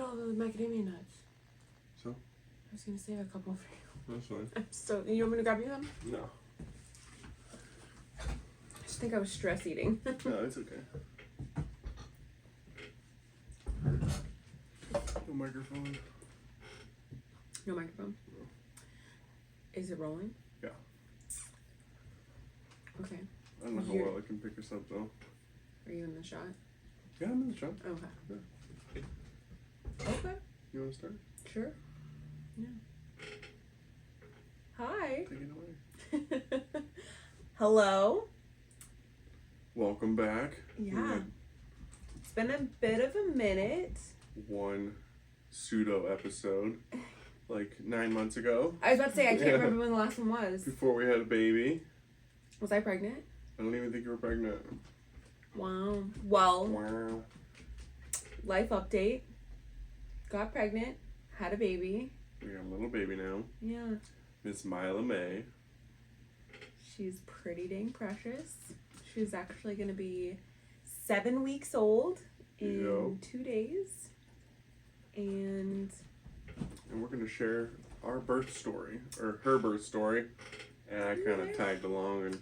ate all the macadamia nuts. So? I was gonna save a couple for you. That's fine. You want me to grab you some? No. I just think I was stress eating. No, it's okay. No microphone. No microphone? No. Is it rolling? Yeah. Okay. I don't know how well I can pick us up though. Are you in the shot? Yeah, I'm in the shot. Okay. Yeah. Okay. You want to start? Sure. Yeah. Hi. Take it away. Hello. Welcome back. Yeah. It's been a bit of a minute. One pseudo episode, like 9 months ago. I was about to say, I can't remember when the last one was. Before we had a baby. Was I pregnant? I don't even think you were pregnant. Wow. Well, Wow. life update. Got pregnant. Had a baby. We got a little baby now. Yeah. Miss Mila May. She's pretty dang precious. She's actually going to be 7 weeks old in 2 days. And we're going to share our birth story, or her birth story. And I kind of tagged along and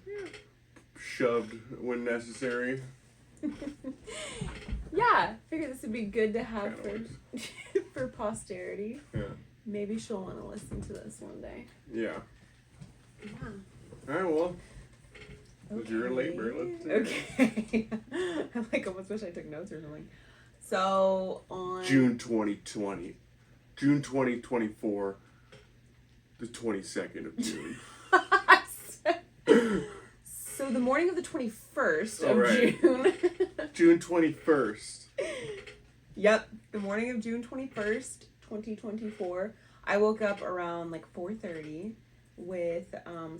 shoved when necessary. yeah, figured this would be good to have Kinda for posterity. Yeah. Maybe she'll want to listen to this one day. Yeah. Yeah. Alright, well. Okay. You're in labor. Let's do Okay. I like almost wish I took notes or something. So on June 2020. June 2024. The 22nd of June. So the morning of the 21st of June. June 21st. Yep. The morning of June 21st, 2024. I woke up around like 4:30 with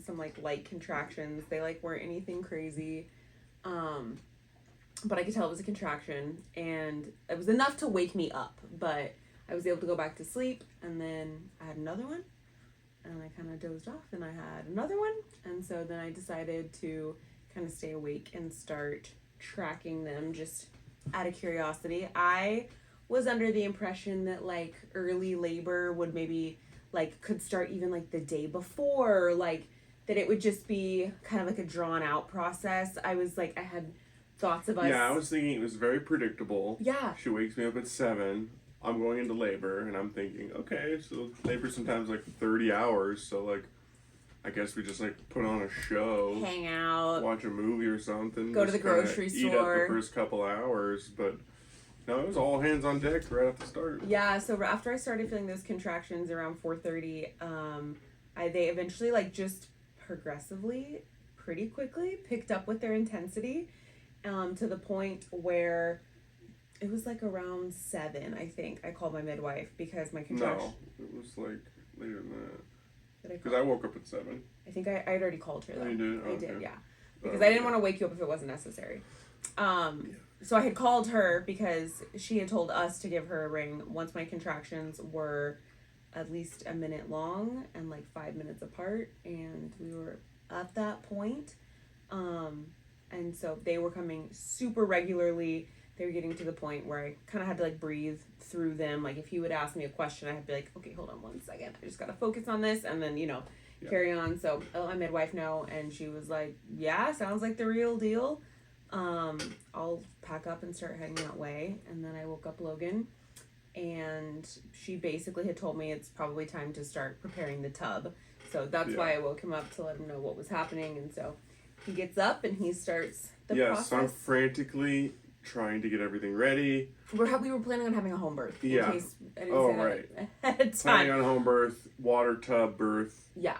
some like light contractions. They like weren't anything crazy. But I could tell it was a contraction, and it was enough to wake me up, but I was able to go back to sleep, and then I had another one, and I kind of dozed off, and I had another one, and so then I decided to kind of stay awake and start tracking them just out of curiosity. I was under the impression that like early labor would maybe like could start even like the day before, like that it would just be kind of like a drawn out process. I was like, I had thoughts of us. Yeah, I was thinking it was very predictable. Yeah. She wakes me up at 7. I'm going into labor, and I'm thinking, okay, so labor sometimes like 30 hours, so like, I guess we just like put on a show, hang out, watch a movie or something, go to the grocery store, eat up the first couple hours, but no, it was all hands on deck right at the start. Yeah, so after I started feeling those contractions around 4:30, they eventually like just progressively, pretty quickly picked up with their intensity, to the point where it was like around 7, I think. I called my midwife because my contraction. No, it was like later than that. Because I woke up at 7. I think I had already called her though. Oh, you did? I Okay. did, yeah. Because I didn't want to wake you up if it wasn't necessary. So I had called her because she had told us to give her a ring once my contractions were at least a minute long and like 5 minutes apart, and we were at that point. And so they were coming super regularly. They were getting to the point where I kind of had to like breathe through them. Like if you would ask me a question, I had to be like, okay, hold on 1 second. I just got to focus on this, and then, carry on. So I let my midwife know, and she was like, yeah, sounds like the real deal. I'll pack up and start heading that way. And then I woke up Logan, and she basically had told me it's probably time to start preparing the tub. So that's why I woke him up, to let him know what was happening. And so he gets up and he starts the process. So I'm frantically trying to get everything ready. We were planning on having a home birth. In case I didn't say that ahead of time. Planning on home birth, water tub birth. Yeah.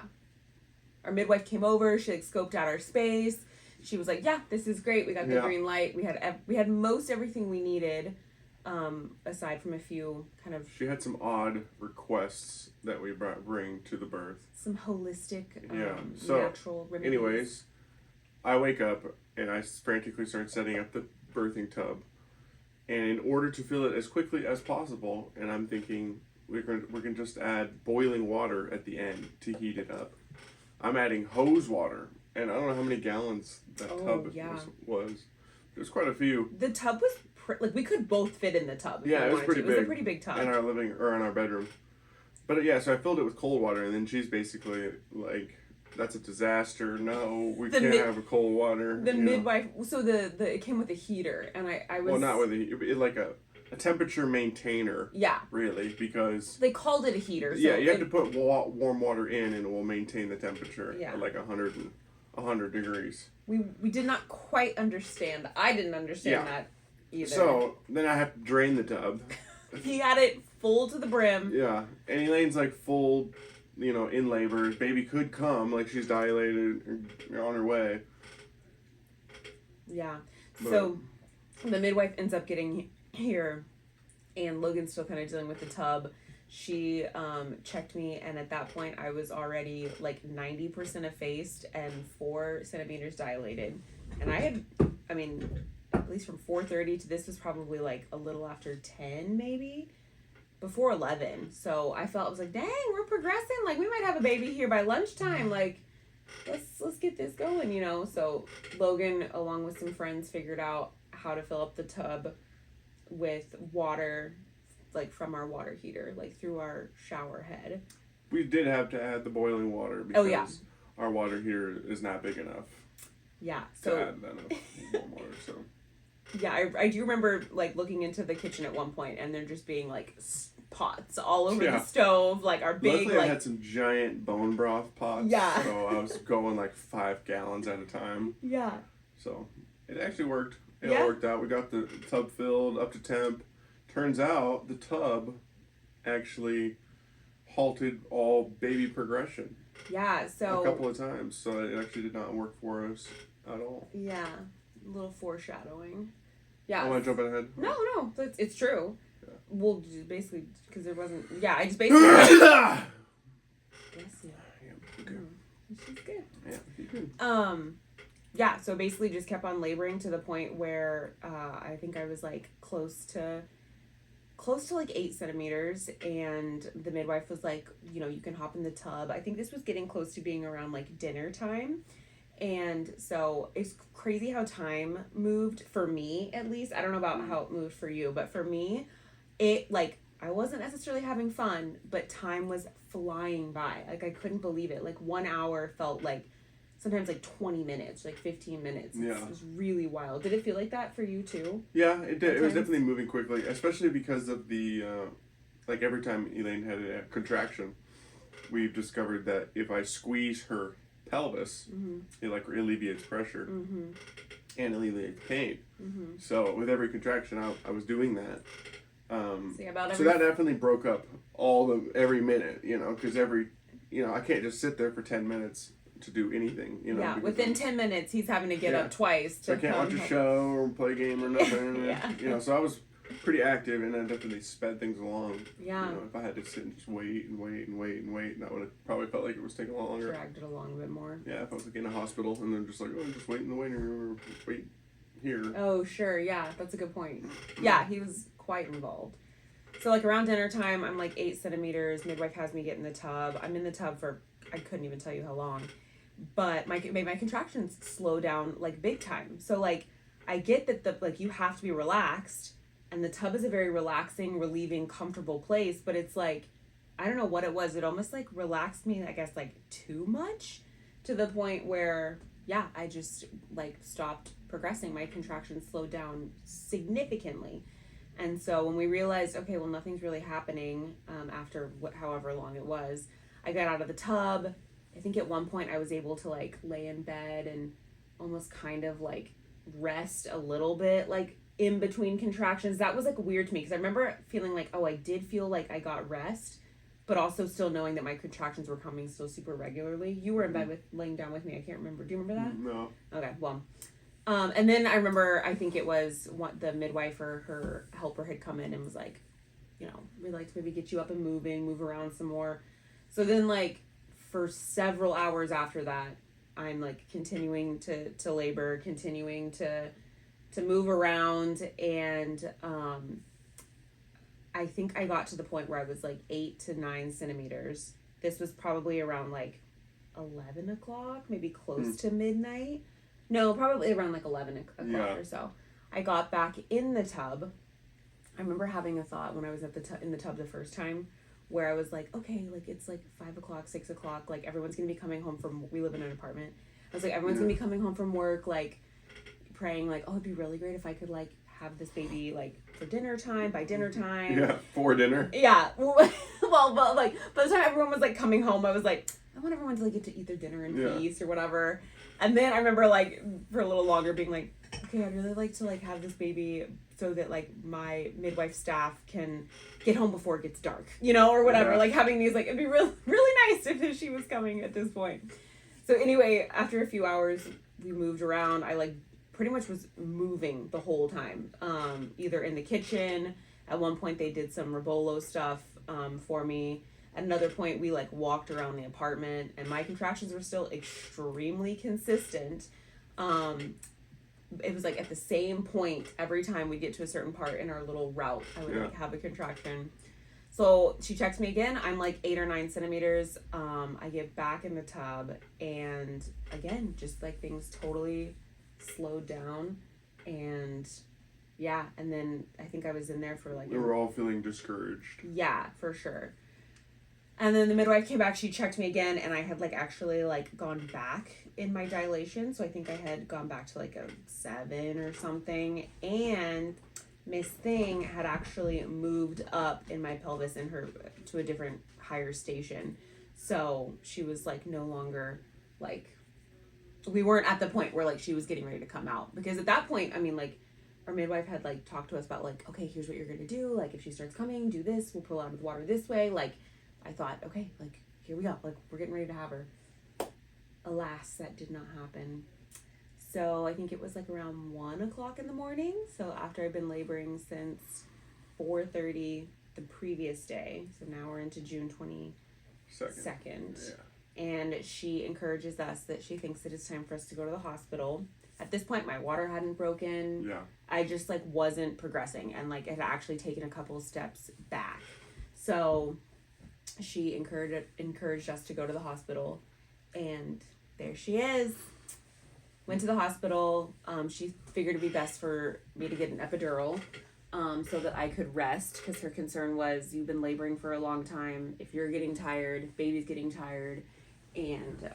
Our midwife came over. She like scoped out our space. She was like, "Yeah, this is great. We got the green light. We had most everything we needed, aside from a few kind of." She had some odd requests that we bring to the birth. Some holistic, so, natural remedies. Anyways, I wake up and I frantically start setting up the birthing tub, and in order to fill it as quickly as possible, and I'm thinking we're gonna just add boiling water at the end to heat it up. I'm adding hose water, and I don't know how many gallons that tub was. There's quite a few. The tub was like we could both fit in the tub. Yeah, it was pretty big. It was a pretty big tub in our living or in our bedroom. But yeah, so I filled it with cold water, and then she's basically like, "That's a disaster. No, we can't have a cold water." The midwife. So the it came with a heater, and I was not with like a temperature maintainer. Yeah. Really, because they called it a heater. So yeah, you have to put warm water in, and it will maintain the temperature at like 100 degrees. We did not quite understand. I didn't understand that either. So then I have to drain the tub. He had it full to the brim. Yeah, and Elaine's like full, in labor. Baby could come, like she's dilated, on her way. Yeah. So the midwife ends up getting here, and Logan's still kind of dealing with the tub. She checked me, and at that point I was already like 90% effaced and 4 centimeters dilated. And at least from 4:30 to this was probably like a little after 10, maybe before 11. So I was like, dang, we're progressing. Like we might have a baby here by lunchtime. Like let's get this going, So Logan, along with some friends, figured out how to fill up the tub with water, like from our water heater, like through our shower head. We did have to add the boiling water because our water heater is not big enough. Yeah. To add enough warm water, so. Yeah, I do remember like looking into the kitchen at one point, and there just being like pots all over the stove, like our big. Luckily, I had some giant bone broth pots. Yeah. So I was going like 5 gallons at a time. Yeah. So it actually worked. It all worked out. We got the tub filled up to temp. Turns out the tub actually halted all baby progression. Yeah. So a couple of times, so it actually did not work for us at all. Yeah. A little foreshadowing. Yeah. I want to jump ahead. No, it's true. Yeah. Well, basically, because there wasn't. Yeah, I just basically. Bless you. Yeah, good. She's good. Yeah, she's good. Yeah. So basically, just kept on laboring to the point where I think I was like close to like 8 centimeters, and the midwife was like, you can hop in the tub. I think this was getting close to being around like dinner time. And so it's crazy how time moved for me, at least. I don't know about how it moved for you, but for me, it like I wasn't necessarily having fun, but time was flying by. Like I couldn't believe it. Like 1 hour felt like sometimes like 20 minutes, like 15 minutes. It was really wild. Did it feel like that for you too? Yeah, it did. It was definitely moving quickly, especially because of the like every time Elaine had a contraction, we've discovered that if I squeeze her pelvis, it like alleviates pressure and alleviates pain. So with every contraction, I was doing that. So that definitely broke up every minute, because I can't just sit there for 10 minutes to do anything, Yeah, within 10 minutes, he's having to get up twice. So I can't watch a show or play a game or nothing. So I was pretty active, and I definitely sped things along. Yeah. If I had to sit and just wait, that would have probably felt like it was taking a lot longer. Dragged it along a bit more. Yeah, if I was like in a hospital and then just like, just wait in the waiting room or wait here. Oh, sure. Yeah, that's a good point. Yeah, he was quite involved. So like around dinner time, I'm like 8 centimeters. Midwife has me get in the tub. I'm in the tub for, I couldn't even tell you how long. But my contractions slow down like big time. So like I get that you have to be relaxed, and the tub is a very relaxing, relieving, comfortable place, but it's like, I don't know what it was. It almost like relaxed me, I guess, like too much, to the point where, I just like stopped progressing. My contractions slowed down significantly. And so when we realized, okay, well, nothing's really happening after however long it was, I got out of the tub. I think at one point I was able to like lay in bed and almost kind of like rest a little bit, like in between contractions. That was like weird to me, because I remember feeling like, I did feel like I got rest, but also still knowing that my contractions were coming still super regularly. You were in bed laying down with me. I can't remember. Do you remember that? No. Okay, well. And then I remember, I think it was the midwife or her helper had come in and was like, we'd like to maybe get you up and move around some more. So then like for several hours after that, I'm like continuing to labor, continuing to move around, and I think I got to the point where I was like 8 to 9 centimeters. This was probably around like 11 o'clock, maybe close to midnight. No, probably around like 11 o'clock or so. I got back in the tub. I remember having a thought when I was at in the tub the first time, where I was like, okay, like it's like 5 o'clock, 6 o'clock, like everyone's gonna be coming home from. We live in an apartment. I was like, everyone's gonna be coming home from work, like praying, like, oh, it'd be really great if I could like have this baby like for dinner time, by dinner time. Yeah, for dinner. Yeah. Well, but like by the time everyone was like coming home, I was like, I want everyone to like get to eat their dinner in peace or whatever. And then I remember like for a little longer being like, okay, I'd really like to like have this baby so that like my midwife staff can get home before it gets dark, you know, or whatever. Like having these, like, it'd be really nice if she was coming at this point. So anyway, after a few hours, we moved around. I like pretty much was moving the whole time, either in the kitchen. At one point they did some Robolo stuff for me. At another point we like walked around the apartment, and my contractions were still extremely consistent. It was like at the same point every time we get to a certain part in our little route, I would like have a contraction. So she checks me again. I'm like 8 or 9 centimeters. I get back in the tub, and again, just like things totally slowed down. And yeah, and then I think I was in there for like... We were all feeling discouraged. Yeah, for sure. And then the midwife came back, she checked me again, and I had like actually like gone back in my dilation. So I think I had gone back to like a 7 or something. And Miss Thing had actually moved up in my pelvis in her to a different higher station. So she was like no longer like, we weren't at the point where like she was getting ready to come out. Because at that point, I mean, like, our midwife had like talked to us about like, okay, here's what you're going to do. Like if she starts coming, do this. We'll pull out of the water this way. Like, I thought, okay, like, here we go. Like, we're getting ready to have her. Alas, that did not happen. So I think it was like around 1 o'clock in the morning. So after I've been laboring since 4:30 the previous day. So now we're into June 22nd. Yeah. And she encourages us that she thinks that it's time for us to go to the hospital. At this point, my water hadn't broken. Yeah. I just like wasn't progressing, and like it had actually taken a couple steps back. So she encouraged us to go to the hospital, and there she is. Went to the hospital. She figured it'd be best for me to get an epidural, so that I could rest, because her concern was, you've been laboring for a long time. If you're getting tired, baby's getting tired, and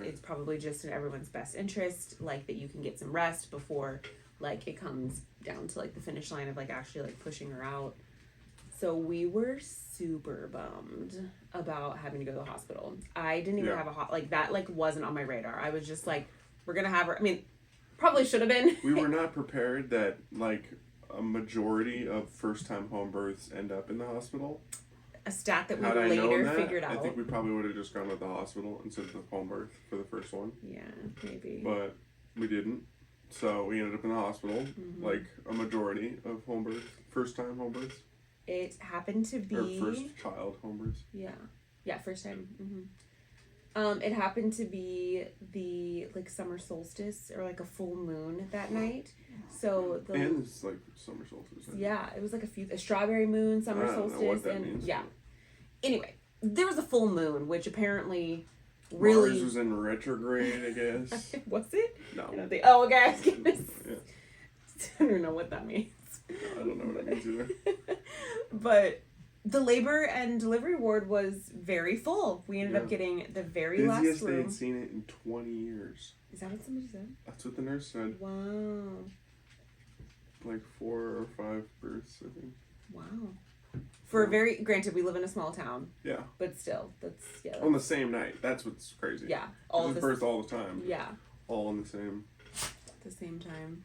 it's probably just in everyone's best interest, like, that you can get some rest before like it comes down to like the finish line of like actually like pushing her out. So we were super bummed about having to go to the hospital. I didn't even have like that like wasn't on my radar. I was just like, we're gonna have her. I mean, probably should have been. We were not prepared that like a majority of first-time home births end up in the hospital. A stat that we Had later figured out. I think we probably would have just gone with the hospital instead of the home birth for the first one. Yeah, maybe. But we didn't. So we ended up in the hospital, like a majority of home births, first-time home births. It happened to be... Or first child home births. Yeah. Yeah, first time. It happened to be the, like, summer solstice, or, like, a full moon that night. So the... And it's, like, summer solstice. Yeah, it was, like, a strawberry moon, summer solstice. I don't know what that means. Yeah. Anyway, there was a full moon, which apparently... Really, Mars was in retrograde, I guess. Was it? No. Okay, I was gonna say. Yeah. I don't know what that means. I don't know what that means either. But the labor and delivery ward was very full. We ended up getting the very last room. Busiest they had seen it in 20 years. Is that what somebody said? That's what the nurse said. Wow. Like 4 or 5 births, I think. Wow. For a very, granted, we live in a small town. Yeah. But still, that's on the same night. That's what's crazy. Yeah. There's birth all the time. Yeah. All on the same. At the same time.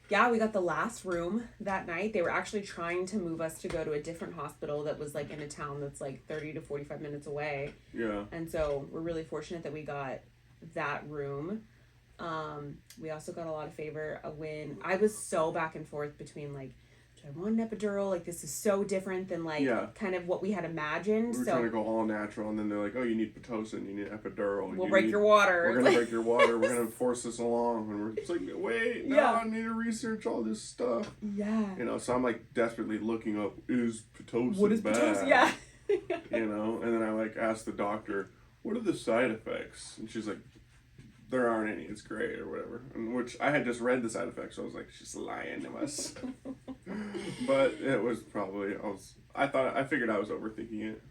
Yeah, we got the last room that night. They were actually trying to move us to go to a different hospital that was like in a town that's like 30 to 45 minutes away. Yeah. And so we're really fortunate that we got that room. We also got a lot of favor when I was so back and forth between like, I want an epidural, like this is so different than like kind of what we had imagined. We were trying to go all natural, and then they're like, oh, you need Pitocin, you need epidural. We'll break your water. We're going to break your water, we're going to force this along. And we're just like, wait, no, I need to research all this stuff. Yeah. You know, so I'm like desperately looking up, is Pitocin What is bad? Pitocin? Yeah. You know, and then I like asked the doctor, what are the side effects? And she's like, there aren't any. It's great or whatever. And which I had just read the side effects, so I was like, she's lying to us. But it was probably I figured I was overthinking it.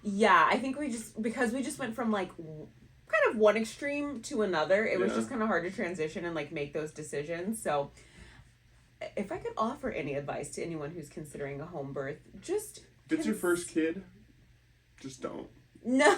Yeah, I think we just went from like kind of one extreme to another. It was just kind of hard to transition and like make those decisions. So if I could offer any advice to anyone who's considering a home birth, just if it's your first kid, just don't. No.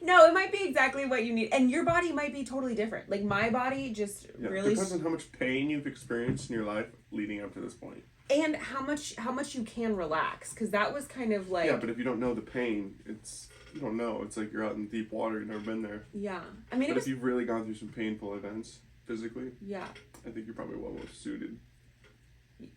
No, it might be exactly what you need. And your body might be totally different. Like my body just really depends on how much pain you've experienced in your life leading up to this point. And how much you can relax, because that was kind of like... Yeah, but if you don't know the pain, you don't know. It's like you're out in deep water, you've never been there. Yeah. I mean, but if you've really gone through some painful events physically, yeah, I think you're probably well most suited.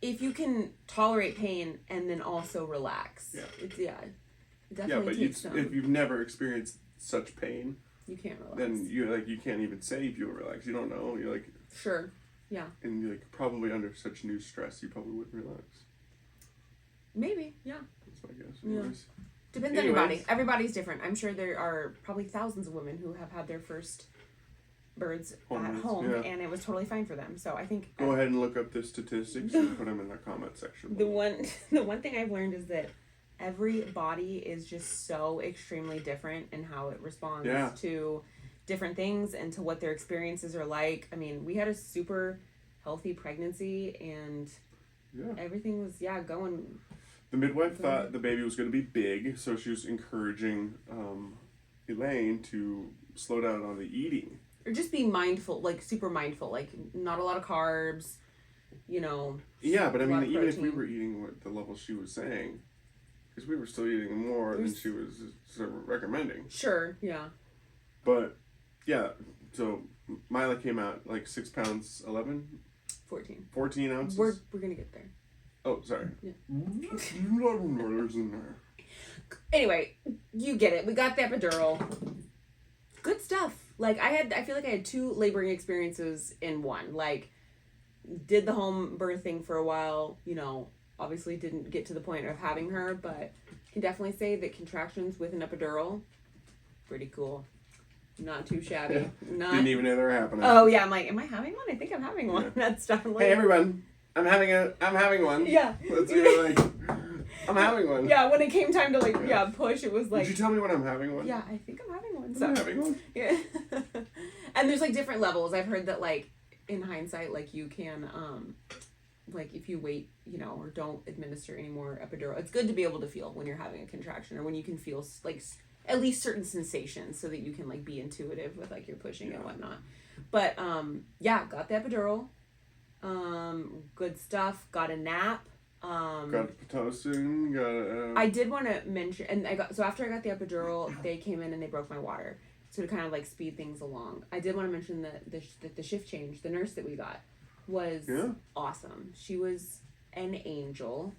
If you can tolerate pain and then also relax. Yeah. It definitely takes some. If you've never experienced such pain, you can't relax. Then you can't even say if you'll relax. You don't know. You're like... Sure. Yeah. And you're like probably under such new stress, you probably wouldn't relax. Maybe, yeah. That's my guess. Anyways. Depends on your body. Everybody's different. I'm sure there are probably thousands of women who have had their first birds at home, and it was totally fine for them. So I think... Go ahead and look up the statistics and put them in the comment section. The one thing I've learned is that every body is just so extremely different in how it responds to different things and to what their experiences are like. I mean, we had a super healthy pregnancy and everything was going. The midwife thought the baby was going to be big, so she was encouraging Elaine to slow down on the eating. Or just be mindful, like super mindful, like not a lot of carbs, you know. Yeah, but I mean, even if we were eating what the level she was saying, because we were still eating more than she was recommending. Sure, yeah. But, yeah, so Mila came out like 6 pounds, 14 ounces? We're going to get there. Oh, sorry. Yeah. Anyway, you get it. We got the epidural. Good stuff. Like, I feel like I had 2 laboring experiences in one. Like, did the home birthing for a while, you know, obviously didn't get to the point of having her, but can definitely say that contractions with an epidural, pretty cool. Not too shabby. Yeah. Didn't even know they were happening. Oh yeah, I'm like, am I having one? I think I'm having one. Yeah. That's definitely. Hey everyone, I'm having one. Yeah. That's like, I'm having one. Yeah, when it came time to push, it was like. Did you tell me when I'm having one? Yeah, I think I'm having one. I'm having one. Yeah. And there's like different levels. I've heard that like in hindsight, like you can like if you wait, you know, or don't administer any more epidural, it's good to be able to feel when you're having a contraction or when you can feel like at least certain sensations so that you can like be intuitive with like your pushing and whatnot. But got the epidural. Good stuff. Got a nap. Got Pitocin. I did want to mention, and after I got the epidural, they came in and they broke my water, so to kind of like speed things along. I did want to mention that the shift change, the nurse that we got, was awesome. She was an angel.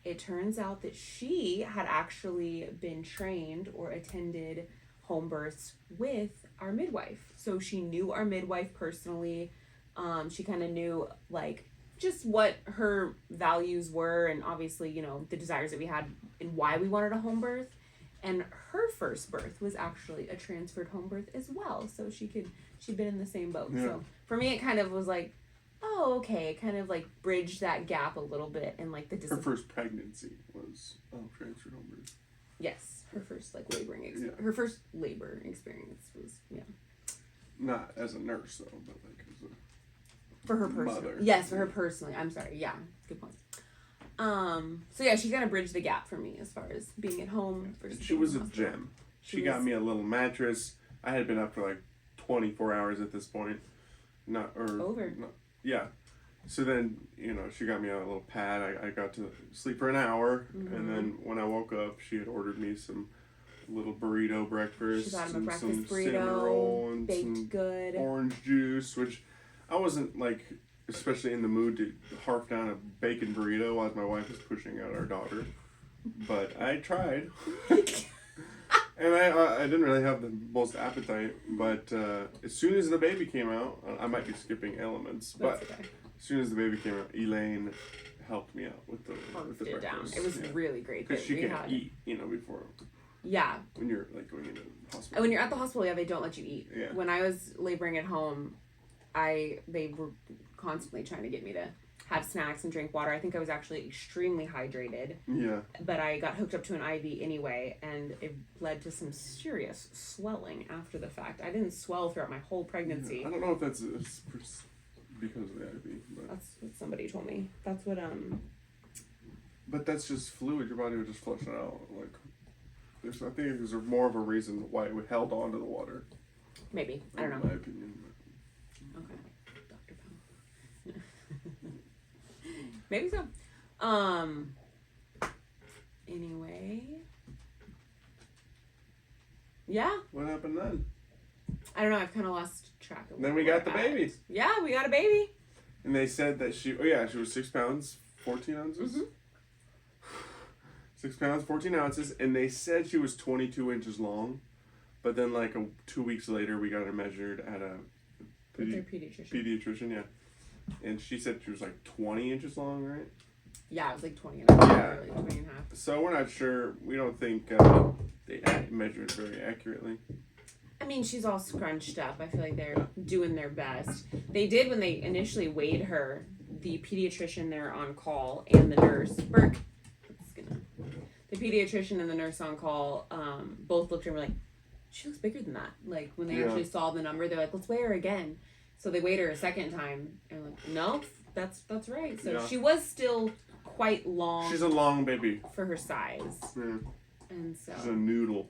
It turns out that she had actually been trained or attended home births with our midwife. So she knew our midwife personally. She kind of knew like just what her values were and obviously, you know, the desires that we had and why we wanted a home birth. And her first birth was actually a transferred home birth as well. So she'd been in the same boat. Yeah. So for me, it kind of was like, oh, okay, kind of like bridged that gap a little bit and like the her first pregnancy was transferred home birth. Yes, her first like her first labor experience was not as a nurse though, but like as a for her personally. Yes, for her personally. I'm sorry. Yeah, good point. So yeah, she kind of bridged the gap for me as far as being at home. She was a gem. She got me a little mattress. I had been up for like 24 hours at this point. Yeah. So then, you know, she got me a little pad. I got to sleep for an hour. Mm-hmm. And then when I woke up, she had ordered me some little burrito breakfast. She got him a breakfast some burrito, cinnamon roll, and baked some good orange juice, which I wasn't, like, especially in the mood to harp down a bacon burrito as my wife was pushing out our daughter. But I tried. And I didn't really have the most appetite, but as soon as the baby came out, I might be skipping elements, but as soon as the baby came out, Elaine helped me out with the breakfast. It was really great. Because she can't eat, you know, before. Yeah. When you're like going into the hospital. When you're at the hospital, yeah, they don't let you eat. Yeah. When I was laboring at home, they were constantly trying to get me to have snacks and drink water. I think I was actually extremely hydrated. Yeah. But I got hooked up to an IV anyway, and it led to some serious swelling after the fact. I didn't swell throughout my whole pregnancy. Yeah. I don't know if that's because of the IV. But. That's what somebody told me. That's what But that's just fluid. Your body would just flush it out. Like, I think there's more of a reason why it held on to the water. Maybe. I don't know. In my opinion. Okay. Dr. Powell. Maybe so. Anyway. Yeah. What happened then? I don't know. I've kind of lost track of. Then we got the baby. Yeah, we got a baby. And they said that she was 6 pounds, 14 ounces. Mm-hmm. 6 pounds, 14 ounces, and they said she was 22 inches long, but then 2 weeks later we got her measured at a pediatrician, yeah, and she said she was 20 inches long, right? Yeah, it was 20 and a half. Yeah. Really 20 and a half. So we're not sure. We don't think they measured very accurately. I mean, she's all scrunched up. I feel like they're doing their best. They did when they initially weighed her. The pediatrician there on call and the nurse, Burke. The pediatrician and the nurse on call both looked at her and were like, she looks bigger than that. Like, when they actually saw the number, they're like, let's weigh her again. So they weighed her a second time. And like, no, that's right. So she was still quite long. She's a long baby. For her size. Yeah. And so. She's a noodle.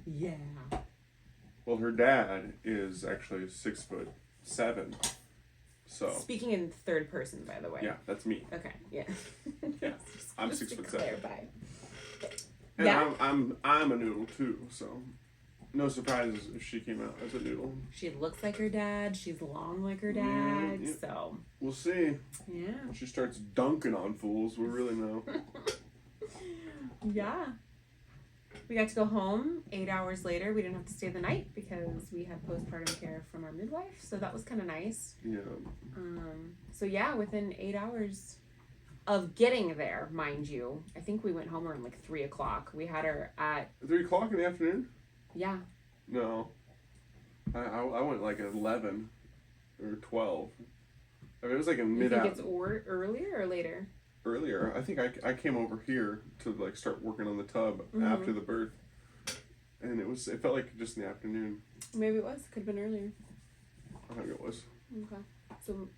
Yeah. Well, her dad is actually 6'7". So. Speaking in third person, by the way. Yeah, that's me. Okay, yeah. Yeah, I'm 6'7". Clarify. And yeah. I'm a noodle too, so no surprises if she came out as a noodle. She looks like her dad. She's long like her dad. Yeah. So we'll see. Yeah. When she starts dunking on fools, we'll really know. Yeah. We got to go home 8 hours later. We didn't have to stay the night because we had postpartum care from our midwife. So that was kind of nice. Yeah. So yeah, within 8 hours of getting there, mind you, I think we went home around 3 o'clock. We had her at 3 o'clock in the afternoon. Yeah. No. I went 11 or 12. I mean, it was a mid. You think it's earlier or later? Earlier. I think I came over here to start working on the tub after the birth, and it felt like just in the afternoon. Maybe it was. Could have been earlier. I think it was. Okay. So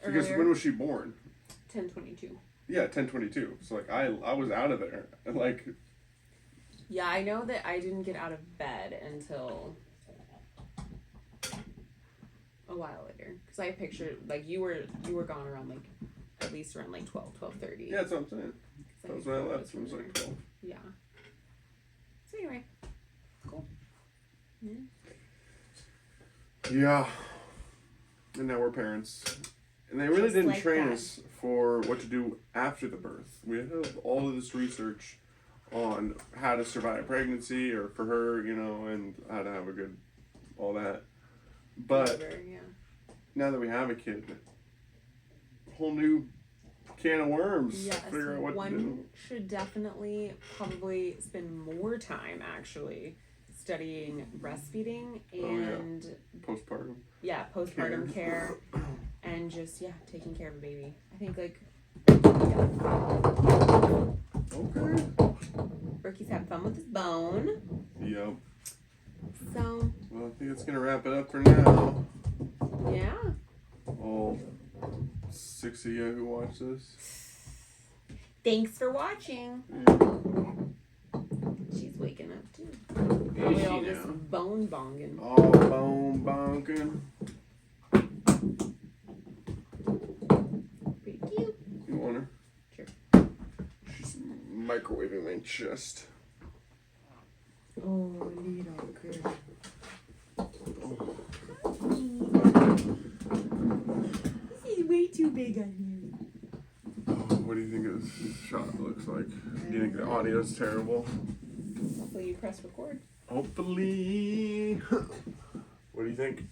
because earlier, when was she born? 10:22. Yeah, 10:22. So I was out of there Yeah, I know that I didn't get out of bed until a while later because I pictured you were gone around at least around 12:30. Yeah, that's what I'm saying. That was when I left. It was 12. Yeah. So anyway, cool. Yeah. Yeah. And now we're parents. And they really Just didn't like train that. us for what to do after the birth. We have all of this research on how to survive pregnancy or for her, and how to have all that. But now that we have a kid, whole new can of worms. Yes, Figure out what to do. one should definitely probably spend more time actually studying breastfeeding and postpartum. Yeah, postpartum care and just taking care of a baby. I think Okay. Ricky's having fun with his bone. Yep. So. Well, I think it's gonna wrap it up for now. Yeah. All 6 of you who watch this. Thanks for watching. Yeah. She's waking up too. Is she all now? this bone bonging. All bone bonking. Pretty cute. You want her? Sure. She's microwaving my chest. Oh, little girl. This is way too big on you. Oh, what do you think this shot looks like? Do you think the audio's terrible? Hopefully you press record. Hopefully. What do you think?